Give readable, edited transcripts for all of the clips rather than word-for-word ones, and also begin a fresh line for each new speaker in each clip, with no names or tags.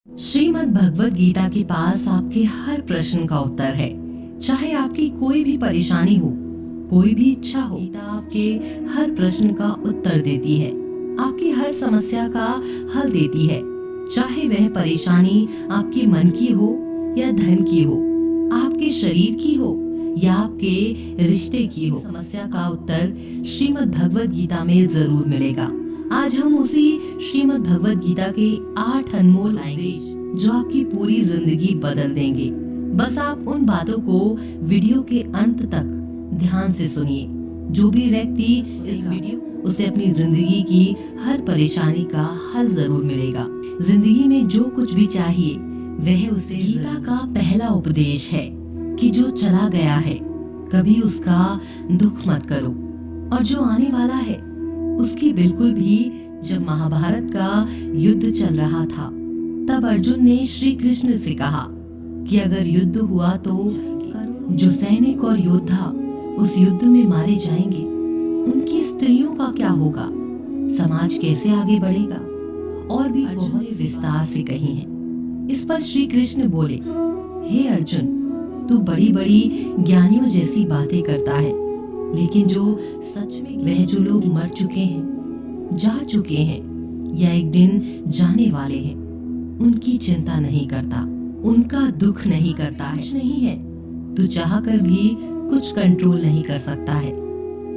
श्रीमद् भगवत गीता के पास आपके हर प्रश्न का उत्तर है। चाहे आपकी कोई भी परेशानी हो, कोई भी इच्छा हो, गीता आपके हर प्रश्न का उत्तर देती है, आपकी हर समस्या का हल देती है। चाहे वह परेशानी आपके मन की हो या धन की हो, आपके शरीर की हो या आपके रिश्ते की हो, समस्या का उत्तर श्रीमद् भगवत गीता में जरूर मिलेगा। आज हम उसी श्रीमद् भगवत गीता के 8 अनमोल आदेश जो आपकी पूरी जिंदगी बदल देंगे। बस आप उन बातों को वीडियो के अंत तक ध्यान से सुनिए। जो भी व्यक्ति इस वीडियो, उसे अपनी जिंदगी की हर परेशानी का हल जरूर मिलेगा। जिंदगी में जो कुछ भी चाहिए वह उसे। गीता का पहला उपदेश है कि जो चला गया है कभी उसका दुख मत करो, और जो आने वाला है उसकी बिल्कुल भी। जब महाभारत का युद्ध चल रहा था तब अर्जुन ने श्री कृष्ण से कहा कि अगर युद्ध हुआ तो जो सैनिक और योद्धा उस युद्ध में मारे जाएंगे उनकी स्त्रियों का क्या होगा, समाज कैसे आगे बढ़ेगा, और भी बहुत विस्तार से कही हैं। इस पर श्री कृष्ण बोले, हे अर्जुन, तू बड़ी बड़ी ज्ञानियों जैसी बातें करता है, लेकिन जो सच में वह जो लोग मर चुके हैं, जा चुके हैं या एक दिन जाने वाले हैं, उनकी चिंता नहीं करता, उनका दुख नहीं करता है। नहीं है, तू चाह कर भी कुछ कंट्रोल नहीं कर सकता है।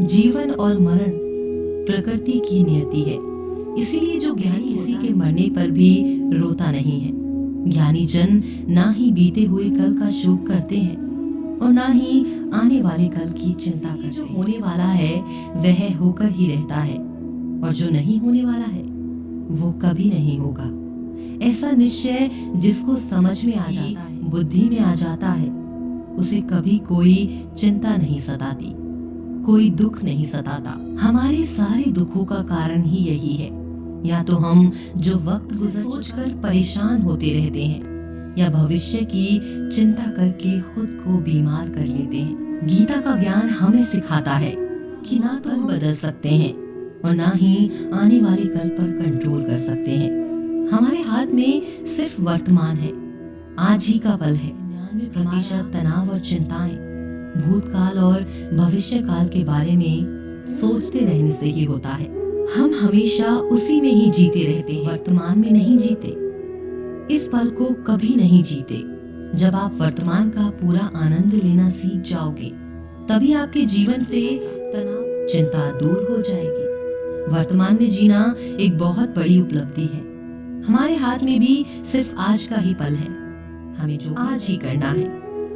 जीवन और मरण प्रकृति की नियति है, इसीलिए जो ज्ञानी किसी के मरने पर भी रोता नहीं है। ज्ञानी जन ना ही बीते हुए कल का शोक करते हैं और ना ही आने वाले कल की चिंता करते। जो होने वाला है वह होकर ही रहता है, और जो नहीं होने वाला है वो कभी नहीं होगा। ऐसा निश्चय जिसको समझ में आ जाता है, बुद्धि में आ जाता है, उसे कभी कोई चिंता नहीं सताती, कोई दुख नहीं सताता। हमारे सारे दुखों का कारण ही यही है। या तो हम जो वक्त गुजर सोचकर परेशान होते रहते हैं, या भविष्य की चिंता करके खुद को बीमार कर लेते हैं। गीता का ज्ञान हमें सिखाता है कि ना तो हम बदल सकते हैं और ना ही आने वाले कल पर कंट्रोल कर सकते हैं। हमारे हाथ में सिर्फ वर्तमान है, आज ही का पल है। 99% तनाव और चिंताएं भूतकाल और भविष्य काल के बारे में सोचते रहने से ही होता है। हम हमेशा उसी में ही जीते रहते हैं, वर्तमान में नहीं जीते, इस पल को कभी नहीं जीते। जब आप वर्तमान का पूरा आनंद लेना सीख जाओगे, तभी आपके जीवन से तनाव, चिंता दूर हो जाएगी। वर्तमान में जीना एक बहुत बड़ी उपलब्धि है। हमारे हाथ में भी सिर्फ आज का ही पल है, हमें जो आज ही करना है।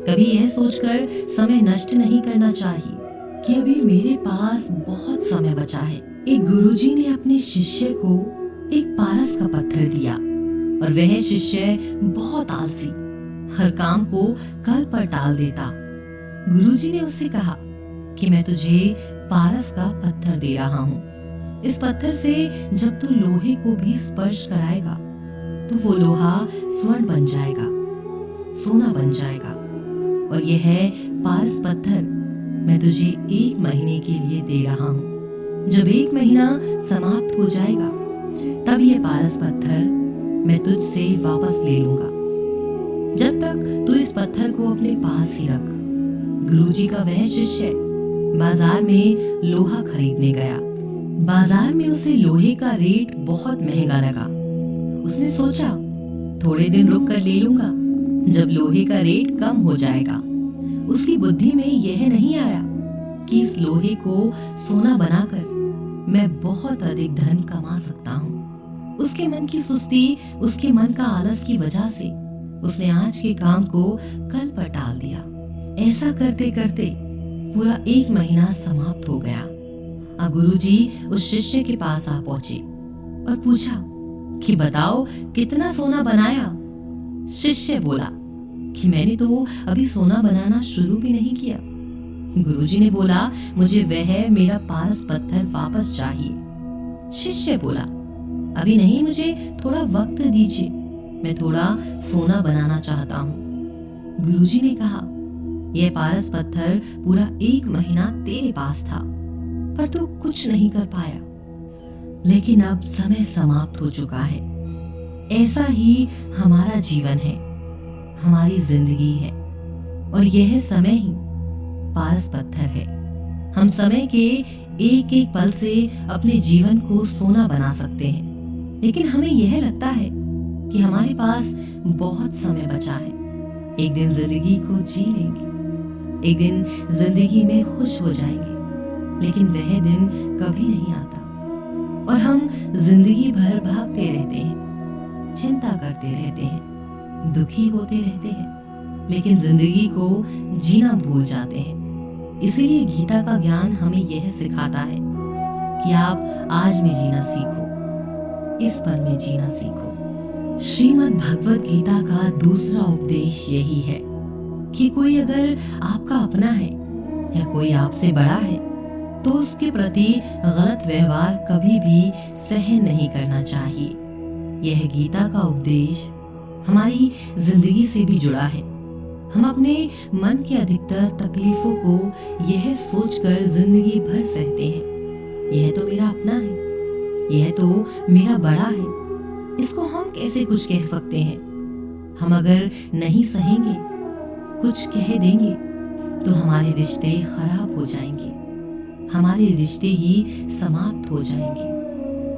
कभी यह सोचकर समय नष्ट नहीं करना चाहिए कि अभी मेरे पास बहुत समय बचा है। एक गुरुजी ने अपने शिष्य को एक पारस का पत्थर दिया, और वह शिष्य बहुत आलसी, हर काम को कल पर टाल देता। गुरुजी ने उससे कहा कि मैं तुझे पारस का पत्थर दे रहा हूँ। इस पत्थर से जब तू लोहे को भी स्पर्श कराएगा तो वो लोहा स्वर्ण बन जाएगा, सोना बन जाएगा। और यह है पारस पत्थर, मैं तुझे 1 महीने के लिए दे रहा हूँ। जब 1 महीना समाप्त हो जाएगा तब यह पारस पत्थर मैं तुझसे वापस ले लूंगा। जब तक तू इस पत्थर को अपने पास ही रख। गुरुजी का वह शिष्य बाजार में लोहा खरीदने गया। बाजार में उसे लोहे का रेट बहुत महंगा लगा। उसने सोचा थोड़े दिन रुक कर ले लूंगा, जब लोहे का रेट कम हो जाएगा। उसकी बुद्धि में यह नहीं आया कि इस लोहे को सोना बनाकर मैं बहुत अधिक धन कमा सकता हूँ। उसके मन की सुस्ती, उसके मन का आलस की वजह से उसने आज के काम को कल पर टाल दिया। ऐसा करते करते पूरा 1 महीना समाप्त हो गया। अब गुरुजी उस शिष्य के पास आ पहुंचे और पूछा कि बताओ कितना सोना बनाया। शिष्य बोला कि मैंने तो अभी सोना बनाना शुरू भी नहीं किया। गुरुजी ने बोला, मुझे वह मेरा पारस पत्थर वापस चाहिए। शिष्य बोला, अभी नहीं, मुझे थोड़ा वक्त दीजिए, मैं थोड़ा सोना बनाना चाहता हूँ। गुरुजी ने कहा, यह पारस पत्थर पूरा 1 महीना तेरे पास था, पर तू कुछ नहीं कर पाया। लेकिन अब समय समाप्त हो चुका है। ऐसा ही हमारा जीवन है, हमारी जिंदगी है, और यह समय ही पारस पत्थर है। हम समय के एक एक पल से अपने जीवन को सोना बना सकते हैं, लेकिन हमें यह लगता है कि हमारे पास बहुत समय बचा है। एक दिन जिंदगी को जी लेंगे, एक दिन जिंदगी में खुश हो जाएंगे, लेकिन वह दिन कभी नहीं आता और हम जिंदगी भर भागते रहते हैं, चिंता करते रहते हैं, दुखी होते रहते हैं, लेकिन जिंदगी को जीना भूल जाते हैं। इसीलिए गीता का ज्ञान हमें यह सिखाता है कि आप आज में जीना सीखो, इस पल में जीना सीखो। श्रीमद् भगवत गीता का दूसरा उपदेश यही है कि कोई अगर आपका अपना है या कोई आपसे बड़ा है तो उसके प्रति गलत व्यवहार कभी भी सहन नहीं करना चाहिए। यह गीता का उपदेश हमारी जिंदगी से भी जुड़ा है। हम अपने मन की अधिकतर तकलीफों को यह सोचकर जिंदगी भर सहते हैं, यह तो मेरा अपना है, यह तो मेरा बड़ा है, इसको हम कैसे कुछ कह सकते हैं। हम अगर नहीं सहेंगे, कुछ कह देंगे तो हमारे रिश्ते खराब हो जाएंगे, हमारे रिश्ते ही समाप्त हो जाएंगे।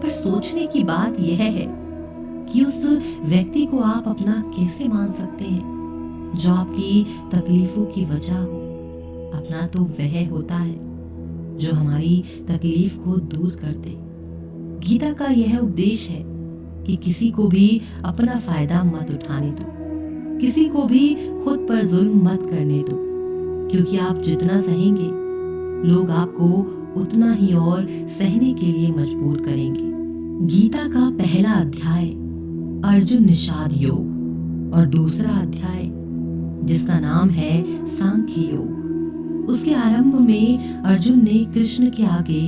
पर सोचने की बात यह है कि उस व्यक्ति को आप अपना कैसे मान सकते हैं जो आपकी तकलीफों की वजह हो। अपना तो वह होता है जो हमारी तकलीफ को दूर कर दे। गीता का यह उपदेश है कि किसी को भी अपना फायदा मत उठाने दो, किसी को भी खुद पर जुल्म मत करने दो, क्योंकि आप जितना सहेंगे लोग आपको उतना ही और सहने के लिए मजबूर करेंगे। गीता का पहला अध्याय अर्जुन निषाद योग और दूसरा अध्याय जिसका नाम है सांख्य योग, उसके आरंभ में अर्जुन ने कृष्ण के आगे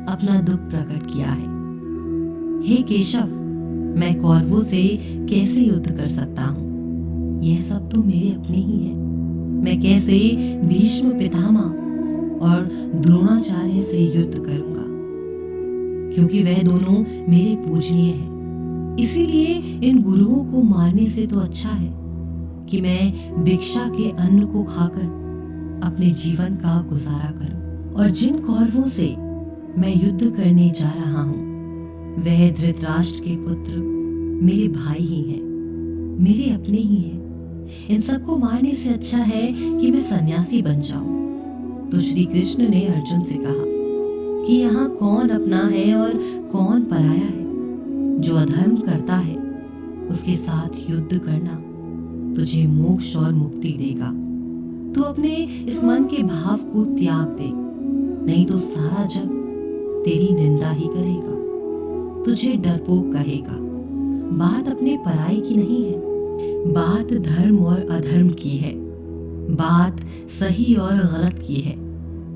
अपना दुख प्रकट किया है। हे केशव, मैं कौरवों से कैसे युद्ध कर सकता हूँ? यह सब तो मेरे अपने ही हैं। मैं कैसे भीष्म पितामह और द्रोणाचार्य से युद्ध करूंगा, क्योंकि वह दोनों मेरे पूजनीय हैं। इसीलिए इन गुरुओं को मारने से तो अच्छा है कि मैं भिक्षा के अन्न को खाकर अपने जीवन का गुजारा करूं। और जिन कौरवों से मैं युद्ध करने जा रहा हूं, वह धृतराष्ट्र के पुत्र मेरे भाई ही हैं, मेरे अपने ही हैं। इन सबको मारने से अच्छा है कि मैं सन्यासी बन जाऊं। तो श्री कृष्ण ने अर्जुन से कहा कि यहाँ कौन अपना है और कौन पराया है। जो अधर्म करता है उसके साथ युद्ध करना तुझे मोक्ष और मुक्ति देगा। तू अपने इस मन के भाव को त्याग दे, नहीं तो सारा जग तेरी निंदा ही करेगा, तुझे डरपोक कहेगा। बात अपने पराई की नहीं है, बात धर्म और अधर्म की है, बात सही और गलत की है।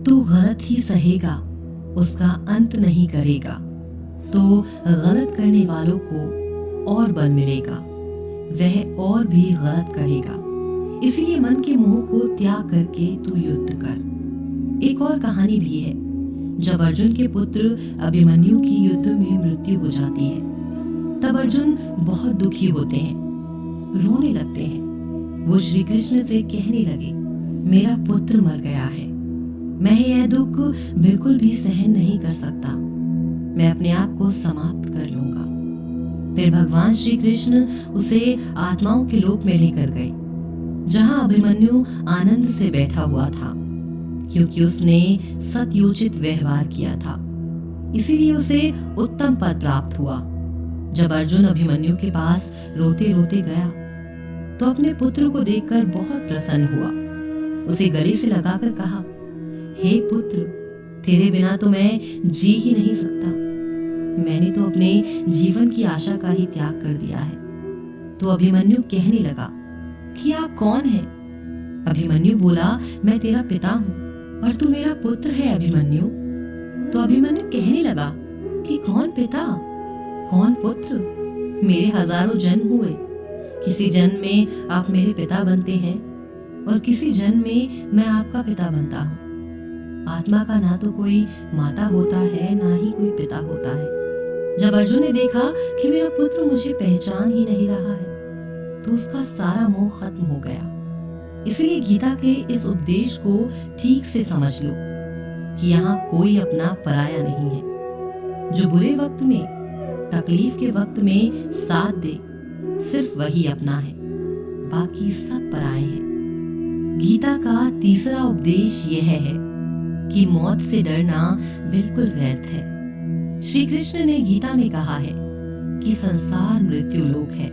तू गलत ही सहेगा, उसका अंत नहीं करेगा, तो गलत करने वालों को और बल मिलेगा, वह और भी गलत करेगा। इसलिए मन के मोह को त्याग करके तू युद्ध कर। एक और कहानी भी है। जब अर्जुन के पुत्र अभिमन्यु की युद्ध में मृत्यु हो जाती है, तब अर्जुन बहुत दुखी होते हैं, रोने लगते हैं। वो श्री कृष्ण से कहने लगे, मेरा पुत्र मर गया है, मैं यह दुख बिल्कुल भी सहन नहीं कर सकता, मैं अपने आप को समाप्त कर लूंगा। फिर भगवान श्री कृष्ण उसे आत्माओं के लोक में लेकर गए, जहां अभिमन्यु आनंद से बैठा हुआ था, क्योंकि उसने सत्योचित व्यवहार किया था। इसीलिए उसे उत्तम पद प्राप्त हुआ। जब अर्जुन अभिमन्यु के पास रोते रोते गया तो अपने पुत्र को देखकर बहुत प्रसन्न हुआ। उसे गले से लगाकर कहा, हे पुत्र, तेरे बिना तो मैं जी ही नहीं सकता। मैंने तो अपने जीवन की आशा का ही त्याग कर दिया है। तो अभिमन्यु कहने लगा कि आप कौन हैं? अभिमन्यु बोला, मैं तेरा पिता हूँ और तू मेरा पुत्र है अभिमन्यु। तो अभिमन्यु कहने लगा कि कौन पिता कौन पुत्र? मेरे हजारों जन्म हुए, किसी जन्म में आप मेरे पिता बनते हैं और किसी जन्म में मैं आपका पिता बनता हूँ। आत्मा का ना तो कोई माता होता है, ना ही कोई पिता होता है। जब अर्जुन ने देखा कि मेरा पुत्र मुझे पहचान ही नहीं रहा है, तो उसका सारा मोह खत्म हो गया। इसलिए गीता के इस उपदेश को ठीक से समझ लो कि यहाँ कोई अपना पराया नहीं है। जो बुरे वक्त में, तकलीफ के वक्त में साथ दे, सिर्फ वही अपना है, बाकी सब पराए हैं। गीता का तीसरा उपदेश यह है कि मौत से डरना बिल्कुल व्यर्थ है। श्री कृष्ण ने गीता में कहा है कि संसार मृत्यु लोक है।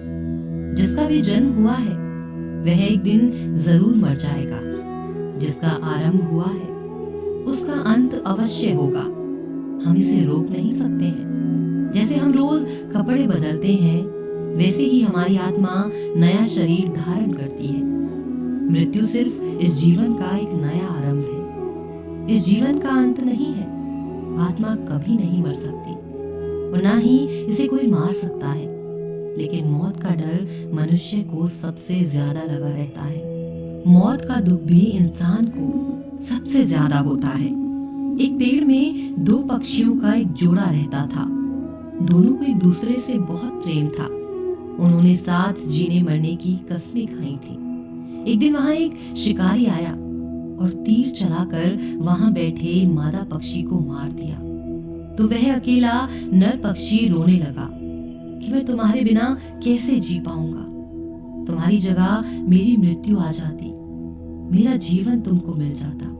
जिसका भी जन्म हुआ है वह एक दिन जरूर मर जाएगा। जिसका आरंभ हुआ है उसका अंत अवश्य होगा। हम इसे रोक नहीं सकते हैं। जैसे हम रोज कपड़े बदलते हैं, वैसे ही हमारी आत्मा नया शरीर धारण करती है। मृत्यु सिर्फ इस जीवन का एक नया आरंभ है। इस जीवन का अंत नहीं है। आत्मा कभी नहीं मर सकती और ना ही इसे कोई मार सकता है। लेकिन मौत का डर मनुष्य को सबसे ज्यादा लगा रहता है। मौत का दुख भी इंसान को सबसे ज्यादा होता है। एक पेड़ में दो पक्षियों का एक जोड़ा रहता था। दोनों को एक दूसरे से बहुत प्रेम था। उन्होंने साथ जीने मरने की कस्में खाई थी। एक दिन वहां एक शिकारी आया और तीर चलाकर वहां बैठे मादा पक्षी को मार दिया। तो वह अकेला नर पक्षी रोने लगा कि मैं तुम्हारे बिना कैसे जी पाऊंगा। तुम्हारी जगह मेरी मृत्यु आ जाती, मेरा जीवन तुमको मिल जाता।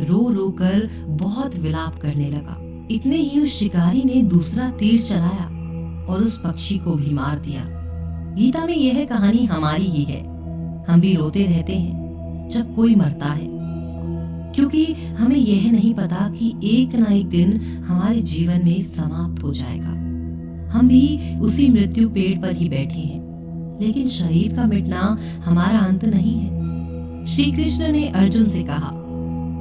रो रो कर बहुत विलाप करने लगा। इतने ही उस शिकारी ने दूसरा तीर चलाया और उस पक्षी को भी मार दिया। गीता में यह कहानी हमारी ही है। हम भी रोते रहते हैं जब कोई मरता है, क्योंकि हमें यह नहीं पता कि एक ना एक दिन हमारे जीवन में समाप्त हो जाएगा। हम भी उसी मृत्यु पेड़ पर ही बैठे हैं, लेकिन शरीर का मिटना हमारा अंत नहीं है। श्री कृष्ण ने अर्जुन से कहा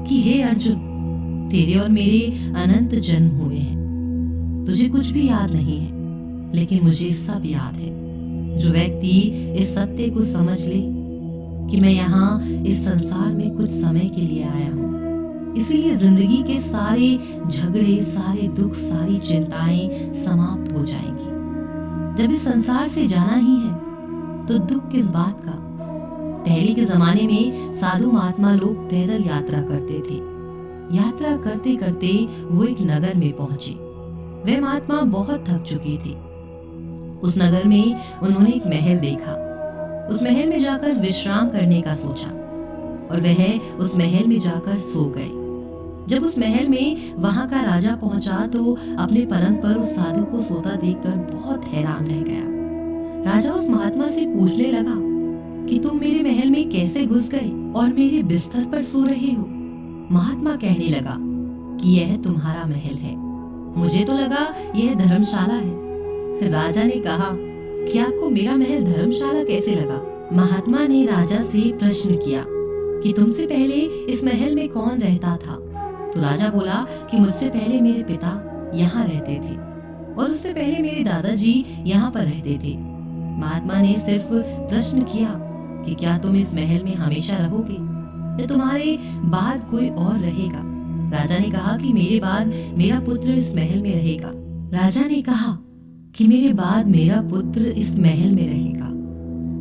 कि हे अर्जुन, तेरे और मेरे अनंत जन्म हुए हैं। तुझे कुछ भी याद नहीं है, लेकिन मुझे सब याद है। जो व्यक्ति इस सत्य को समझ ले कि मैं यहाँ इस संसार में कुछ समय के लिए आया हूँ, इसीलिए जिंदगी के सारे झगड़े, सारे दुख, सारी चिंताएं समाप्त हो जाएंगी। जब इस संसार से जाना ही है तो दुख किस बात का। पहले के जमाने में साधु महात्मा लोग पैदल यात्रा करते थे। यात्रा करते करते वो एक नगर में पहुंचे। वे महात्मा बहुत थक चुके थे। उस नगर में उन्होंने एक महल देखा। उस महल में जाकर विश्राम करने का सोचा और वह उस महल में जाकर सो गए। जब उस महल में वहां का राजा पहुंचा तो अपने पलंग पर उस साधु को सोता देखकर बहुत हैरान रह गया। राजा उस महात्मा से पूछने लगा कि तुम मेरे महल में कैसे घुस गए और मेरे बिस्तर पर सो रहे हो। महात्मा कहने लगा कि यह तुम्हारा महल है, मुझे तो लगा यह धर्मशाला है। राजा ने कहा कि आपको मेरा महल धर्मशाला कैसे लगा। महात्मा ने राजा से प्रश्न किया कि तुमसे पहले इस महल में कौन रहता था। तो राजा बोला कि मुझसे पहले मेरे पिता यहाँ रहते थे और उससे पहले मेरे दादाजी यहाँ पर रहते थे। महात्मा ने सिर्फ प्रश्न किया कि क्या तुम इस महल में हमेशा रहोगे या तुम्हारे बाद कोई और रहेगा। राजा ने कहा कि मेरे बाद मेरा पुत्र इस महल में रहेगा। राजा ने कहा कि मेरे बाद मेरा पुत्र इस महल में रहेगा।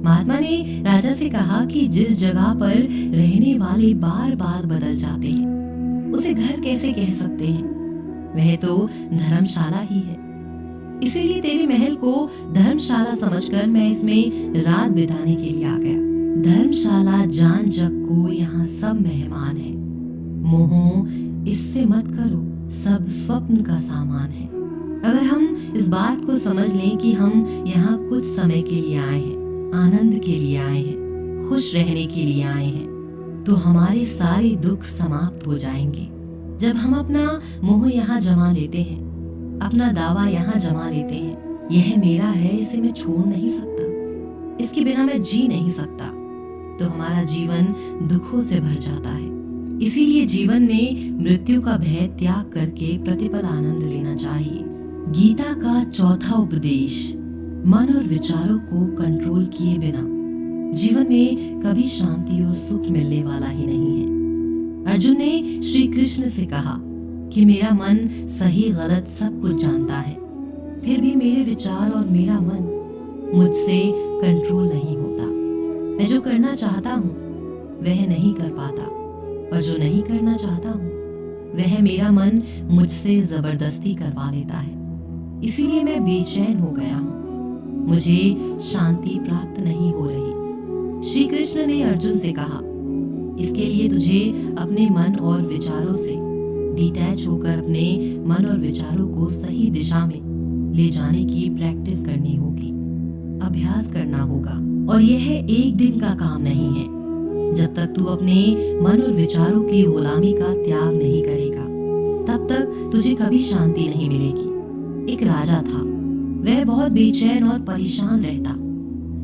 महात्मा ने राजा से कहा कि जिस जगह पर रहने वाले बार बार बदल जाते हैं उसे घर कैसे कह सकते हैं। वह तो धर्मशाला ही है। इसीलिए तेरे महल को धर्मशाला समझकर मैं इसमें रात बिताने के लिए आ गया। धर्मशाला जान जग को यहाँ सब मेहमान है। मोह इससे मत करो, सब स्वप्न का सामान है। अगर हम इस बात को समझ लें कि हम यहाँ कुछ समय के लिए आए हैं, आनंद के लिए आए हैं, खुश रहने के लिए आए हैं, तो हमारे सारे दुख समाप्त हो जाएंगे। जब हम अपना मोह यहाँ जमा लेते हैं, अपना दावा यहाँ जमा लेते हैं, यह मेरा है, इसे मैं छोड़ नहीं सकता, इसके बिना मैं जी नहीं सकता, तो हमारा जीवन दुखों से भर जाता है। इसीलिए जीवन में मृत्यु का भय त्याग करके प्रतिपल आनंद लेना चाहिए। गीता का चौथा उपदेश, मन और विचारों को कंट्रोल किए बिना जीवन में कभी शांति और सुख मिलने वाला ही नहीं है। अर्जुन ने श्री कृष्ण से कहा कि मेरा मन सही गलत सब कुछ जानता है, फिर भी मेरे विचार और मेरा मन मुझसे कंट्रोल नहीं होता। मैं जो करना चाहता हूँ वह नहीं कर पाता, और जो नहीं करना चाहता हूँ वह मेरा मन मुझसे जबरदस्ती करवा लेता है। इसीलिए मैं बेचैन हो गया हूँ, मुझे शांति प्राप्त नहीं हो रही। श्री कृष्ण ने अर्जुन से कहा, इसके लिए तुझे अपने मन और विचारों से डिटैच होकर अपने मन और विचारों को सही दिशा में ले जाने की प्रैक्टिस करनी होगी, अभ्यास करना होगा। और यह एक दिन का काम नहीं है। जब तक तू अपने मन और विचारों की गुलामी का त्याग नहीं करेगा, तब तक तुझे कभी शांति नहीं मिलेगी। एक राजा था, वह बहुत बेचैन और परेशान रहता।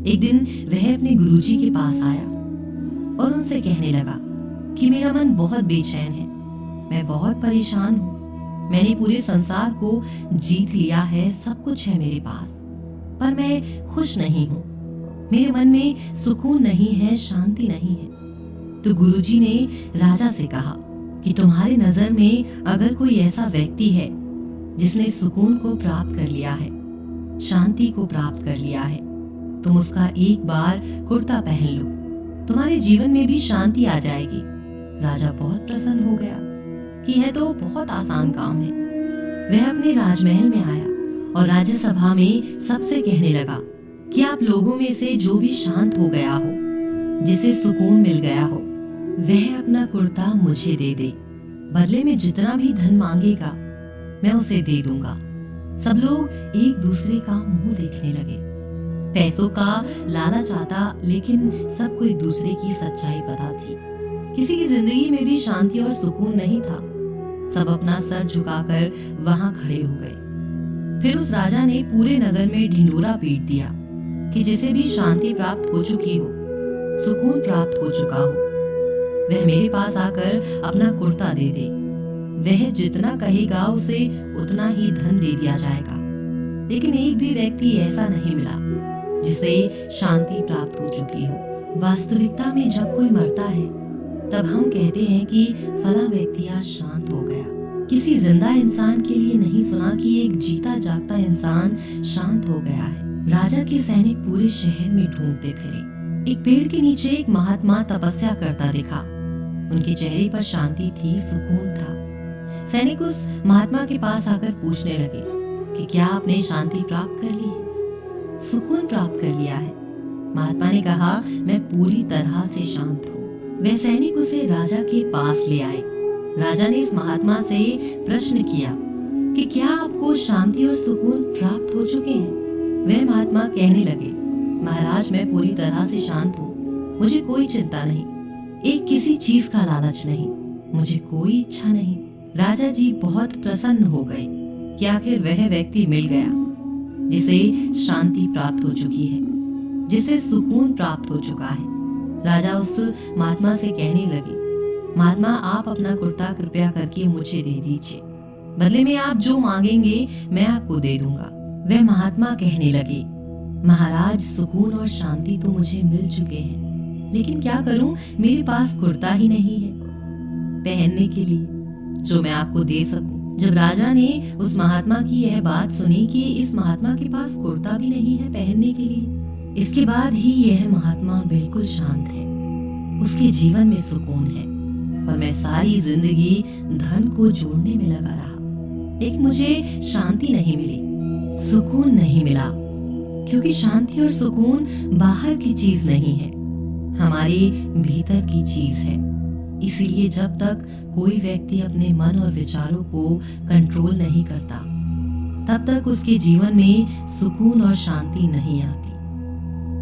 एक दिन वह अपने गुरुजी के पास आया और उनसे कहने लगा कि मेरा मन बहुत बेचैन है, मैं बहुत परेशान हूँ। मैंने पूरे संसार को जीत लिया है, सब कुछ है मेरे पास, पर मैं खुश नहीं हूँ। मेरे मन में सुकून नहीं है, शांति नहीं है। तो गुरुजी ने राजा से कहा कि तुम्हारी नजर में अगर कोई ऐसा व्यक्ति है जिसने सुकून को प्राप्त कर लिया है, शांति को प्राप्त कर लिया है, तुम उसका एक बार कुर्ता पहन लो, तुम्हारे जीवन में भी शांति आ जाएगी। राजा बहुत प्रसन्न हो गया कि यह तो बहुत आसान काम है। वह अपने राजमहल में आया और राज्यसभा में सबसे कहने लगा कि आप लोगों में से जो भी शांत हो गया हो, जिसे सुकून मिल गया हो, वह अपना कुर्ता मुझे दे दे। बदले में जितना भी धन मांगेगा मैं उसे दे दूंगा। सब लोग एक दूसरे का मुंह देखने लगे। पैसों का लालच आता, लेकिन सबको एक दूसरे की सच्चाई पता थी। किसी की जिंदगी में भी शांति और सुकून नहीं था। सब अपना सर झुकाकर वहां खड़े हो गए। फिर उस राजा ने पूरे नगर में ढिंढोरा पीट दिया कि जिसे भी शांति प्राप्त हो चुकी हो, सुकून प्राप्त हो चुका हो, वह मेरे पास आकर अपना कुर्ता दे दे। वह जितना कहेगा उसे उतना ही धन दे दिया जाएगा। लेकिन एक भी व्यक्ति ऐसा नहीं मिला जिसे शांति प्राप्त हो चुकी हो। वास्तविकता में जब कोई मरता है तब हम कहते हैं कि फला व्यक्ति आज शांत हो गया। किसी जिंदा इंसान के लिए नहीं सुना कि एक जीता जागता इंसान शांत हो गया है। राजा के सैनिक पूरे शहर में ढूंढते फिरे। एक पेड़ के नीचे एक महात्मा तपस्या करता दिखा। उनके चेहरे पर शांति थी, सुकून था। सैनिक उस महात्मा के पास आकर पूछने लगे कि क्या आपने शांति प्राप्त कर ली है, सुकून प्राप्त कर लिया है? महात्मा ने कहा, मैं पूरी तरह से शांत हूँ। वह सैनिक उसे राजा के पास ले आए। राजा ने इस महात्मा से प्रश्न किया कि क्या आपको शांति और सुकून प्राप्त हो चुके हैं? वह महात्मा कहने लगे, महाराज मैं पूरी तरह से शांत हूँ, मुझे कोई चिंता नहीं, एक किसी चीज का लालच नहीं, मुझे कोई इच्छा नहीं। राजा जी बहुत प्रसन्न हो गए कि आखिर वह व्यक्ति मिल गया जिसे शांति प्राप्त हो चुकी है, जिसे सुकून प्राप्त हो चुका है। राजा उस महात्मा से कहने लगे, महात्मा आप अपना कुर्ता कृपया करके मुझे दे दीजिए, बदले में आप जो मांगेंगे मैं आपको दे दूंगा। वह महात्मा कहने लगे, महाराज सुकून और शांति तो मुझे मिल चुके हैं, लेकिन क्या करूं, मेरे पास कुर्ता ही नहीं है पहनने के लिए जो मैं आपको दे सकूं। जब राजा ने उस महात्मा की यह बात सुनी कि इस महात्मा के पास कुर्ता भी नहीं है पहनने के लिए, इसके बाद ही यह महात्मा बिल्कुल शांत है, उसके जीवन में सुकून है। और मैं सारी जिंदगी धन को जोड़ने में लगा रहा, लेकिन मुझे शांति नहीं मिली, सुकून नहीं मिला, क्योंकि शांति और सुकून बाहर की चीज नहीं है, हमारे भीतर की चीज है। इसीलिए जब तक कोई व्यक्ति अपने मन और विचारों को कंट्रोल नहीं करता, तब तक उसके जीवन में सुकून और शांति नहीं आती।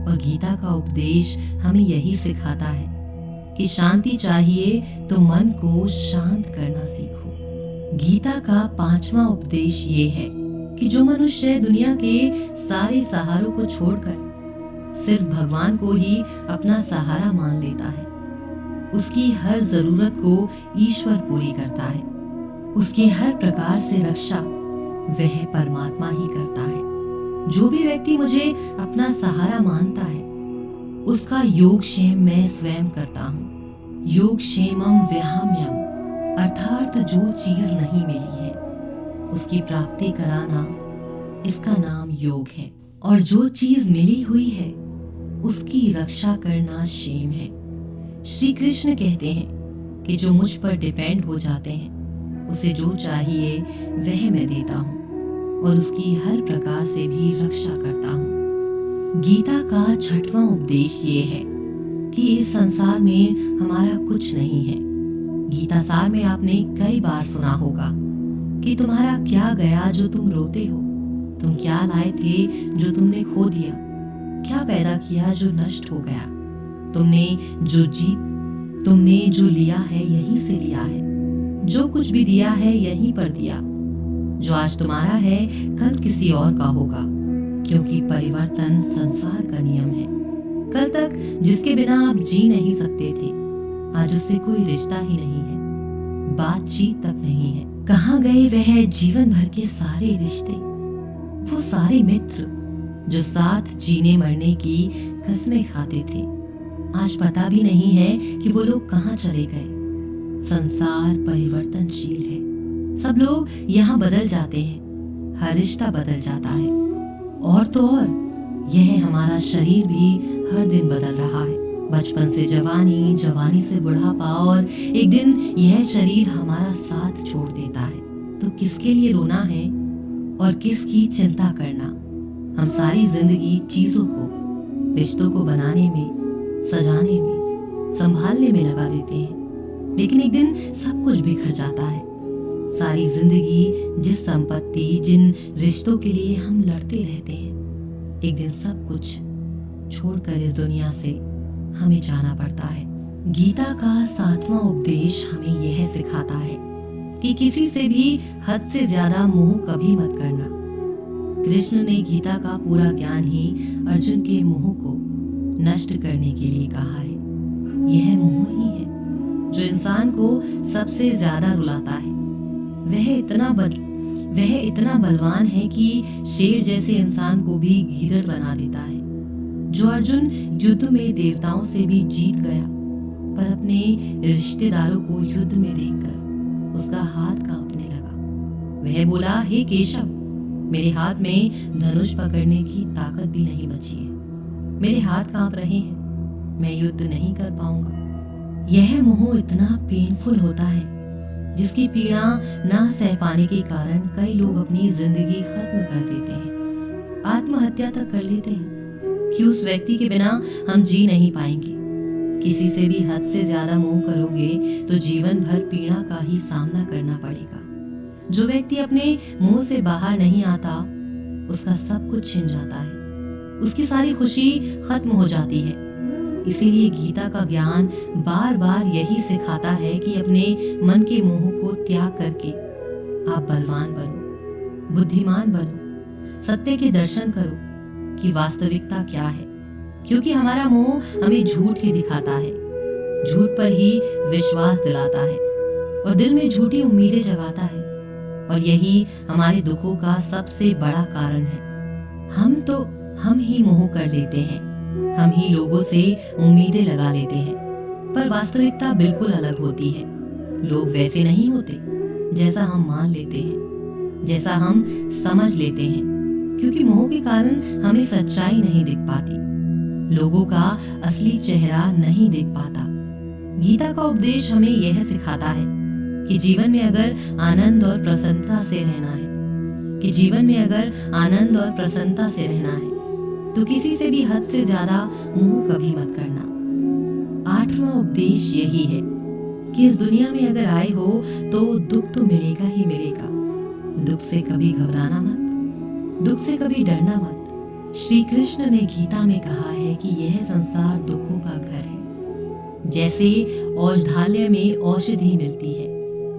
और गीता का उपदेश हमें यही सिखाता है कि शांति चाहिए तो मन को शांत करना सीखो। गीता का 5वां उपदेश ये है कि जो मनुष्य दुनिया के सारे सहारों को छोड़कर सिर्फ भगवान को ही अपना सहारा मान लेता है, उसकी हर जरूरत को ईश्वर पूरी करता है, उसकी हर प्रकार से रक्षा वह परमात्मा ही करता है। जो भी व्यक्ति मुझे अपना सहारा मानता है, उसका योगक्षेम मैं स्वयं करता हूँ। योगक्षेमम विहाम्यम, अर्थात जो चीज नहीं मिली है उसकी प्राप्ति कराना इसका नाम योग है। और जो चीज मिली हुई है उसकी रक्षा करना शेम है। श्री कृष्ण कहते हैं कि जो मुझ पर डिपेंड हो जाते हैं उसे जो चाहिए वह मैं देता हूँ और उसकी हर प्रकार से भी रक्षा करता हूँ। गीता का 6वां उपदेश ये है कि इस संसार में हमारा कुछ नहीं है। गीता सार में आपने कई बार सुना होगा कि तुम्हारा क्या गया जो तुम रोते हो, तुम क्या लाए थे जो तुमने खो दिया, क्या पैदा किया जो नष्ट हो गया, तुमने जो लिया है यहीं से लिया है, जो कुछ भी दिया है यहीं पर दिया। जो आज तुम्हारा है कल किसी और का होगा, क्योंकि परिवर्तन संसार का नियम है। कल तक जिसके बिना आप जी नहीं सकते थे, आज उससे कोई रिश्ता ही नहीं है, बातचीत तक नहीं है। कहाँ गए वह जीवन भर के सारे रिश्ते, वो सारे मित्र जो साथ जीने मरने की कसमें खाते थे। आज पता भी नहीं है कि वो लोग कहाँ चले गए। संसार परिवर्तनशील है, सब लोग यहाँ बदल जाते हैं, हर रिश्ता बदल जाता है। और तो और यह हमारा शरीर भी हर दिन बदल रहा है। बचपन से जवानी, जवानी से बुढ़ापा, और एक दिन यह शरीर हमारा साथ छोड़ देता है। तो किसके लिए रोना है और किसकी चिंता करना? हम सारी जिंदगी चीजों को, रिश्तों को बनाने में, सजाने में, संभालने में लगा देते हैं, लेकिन एक दिन सब कुछ बिखर जाता है। सारी जिंदगी जिस संपत्ति, जिन रिश्तों के लिए हम लड़ते रहते हैं, एक दिन सब कुछ छोड़कर इस दुनिया से हमें जाना पड़ता है। गीता का 7वां उपदेश हमें यह सिखाता है कि किसी से भी हद से ज्यादा मोह कभी मत करना। कृष्ण ने गीता का पूरा ज्ञान ही अर्जुन के मोह को नष्ट करने के लिए कहा है। यह मोह ही है जो इंसान को सबसे ज्यादा रुलाता है। वह इतना बलवान है कि शेर जैसे इंसान को भी गीदड़ बना देता है। जो अर्जुन युद्ध में देवताओं से भी जीत गया, पर अपने रिश्तेदारों को युद्ध में देखकर उसका हाथ कांपने लगा। वह बोला, हे केशव, मेरे हाथ में धनुष पकड़ने की ताकत भी नहीं बची है, मेरे हाथ कांप रहे हैं, मैं युद्ध नहीं कर पाऊंगा। यह मोह इतना पेनफुल होता है जिसकी पीड़ा ना सह पाने के कारण कई लोग अपनी जिंदगी खत्म कर देते हैं, आत्महत्या तक कर लेते हैं कि उस व्यक्ति के बिना हम जी नहीं पाएंगे। किसी से भी हद से ज्यादा मोह करोगे तो जीवन भर पीड़ा का ही सामना करना पड़ेगा। जो व्यक्ति अपने मुंह से बाहर नहीं आता, उसका सब कुछ छिन जाता है, उसकी सारी खुशी खत्म हो जाती है। इसीलिए गीता का ज्ञान बार बार यही सिखाता है कि अपने मन के मोह को त्याग करके आप बलवान बनो, बुद्धिमान बनो, सत्य के दर्शन करो कि वास्तविकता क्या है। क्योंकि हमारा मोह हमें झूठ ही दिखाता है, झूठ पर ही विश्वास दिलाता है और दिल में झूठी उम्मीदें जगाता है, और यही हमारे दुखों का सबसे बड़ा कारण है। हम ही मोह कर लेते हैं, हम ही लोगों से उम्मीदें लगा लेते हैं, पर वास्तविकता बिल्कुल अलग होती है। लोग वैसे नहीं होते जैसा हम मान लेते हैं, जैसा हम समझ लेते हैं, क्योंकि मोह के कारण हमें सच्चाई नहीं दिख पाती, लोगों का असली चेहरा नहीं दिख पाता। गीता का उपदेश हमें यह सिखाता है कि जीवन में अगर आनंद और प्रसन्नता से रहना है, तो किसी से भी हद से ज्यादा मोह कभी मत करना। 8वां उपदेश यही है कि इस दुनिया में अगर आए हो तो दुख तो मिलेगा ही मिलेगा। दुख से कभी घबराना मत, दुख से कभी डरना मत। श्री कृष्ण ने गीता में कहा है कि यह संसार दुखों का घर है। जैसे औषधालय में औषधि मिलती है,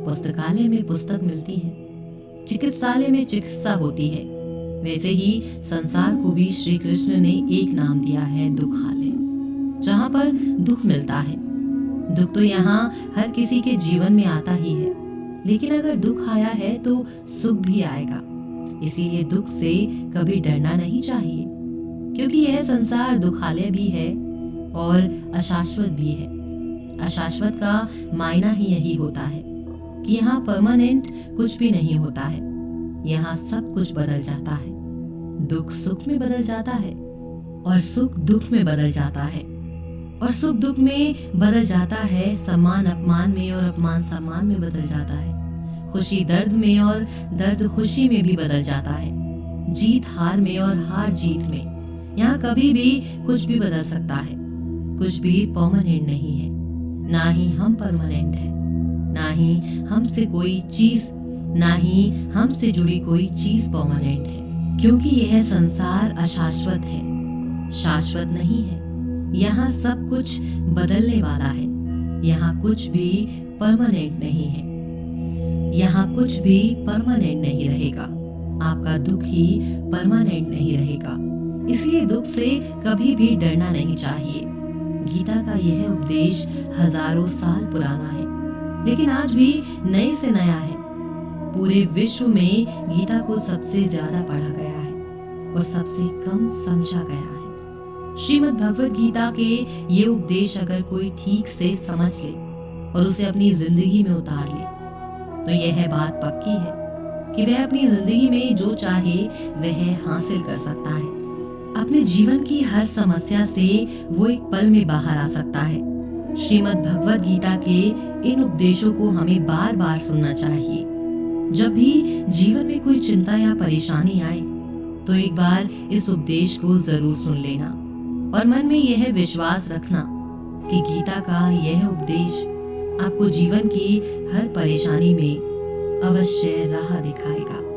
पुस्तकालय में पुस्तक मिलती है, चिकित्सालय में चिकित्सा होती है, वैसे ही संसार को भी श्री कृष्ण ने एक नाम दिया है, दुखालय, जहाँ पर दुख मिलता है। दुख तो यहाँ हर किसी के जीवन में आता ही है, लेकिन अगर दुख आया है तो सुख भी आएगा। इसीलिए दुख से कभी डरना नहीं चाहिए, क्योंकि यह संसार दुखालय भी है और अशाश्वत भी है। अशाश्वत का मायना ही यही होता है कि यहाँ परमानेंट कुछ भी नहीं होता है, यहाँ सब कुछ बदल जाता है। दुख सुख में बदल जाता है और सुख दुख में बदल जाता है और सुख दुख में बदल जाता है, सम्मान अपमान में और अपमान सम्मान में बदल जाता है, खुशी दर्द में और दर्द खुशी में भी बदल जाता है, जीत हार में और हार जीत में। यहाँ कभी भी कुछ भी बदल सकता है, कुछ भी परमानेंट नहीं है, ना ही हम परमानेंट हैं, ना ही हमसे कोई चीज, ना ही हमसे जुड़ी कोई चीज परमानेंट है, क्योंकि यह संसार अशाश्वत है, शाश्वत नहीं है। यहाँ सब कुछ बदलने वाला है, यहाँ कुछ भी परमानेंट नहीं है, यहाँ कुछ भी परमानेंट नहीं रहेगा। आपका दुख ही परमानेंट नहीं रहेगा, इसलिए दुख से कभी भी डरना नहीं चाहिए। गीता का यह उपदेश हजारों साल पुराना है, लेकिन आज भी नए से नया है। पूरे विश्व में गीता को सबसे ज्यादा पढ़ा गया है और सबसे कम समझा गया है। श्रीमद् भगवत गीता के ये उपदेश अगर कोई ठीक से समझ ले और उसे अपनी जिंदगी में उतार ले, तो यह बात पक्की है कि वह अपनी जिंदगी में जो चाहे वह हासिल कर सकता है। अपने जीवन की हर समस्या से वो एक पल में बाहर आ सकता है। श्रीमद् भगवत गीता के इन उपदेशों को हमें बार बार सुनना चाहिए। जब भी जीवन में कोई चिंता या परेशानी आए, तो एक बार इस उपदेश को जरूर सुन लेना और मन में यह विश्वास रखना कि गीता का यह उपदेश आपको जीवन की हर परेशानी में अवश्य राह दिखाएगा।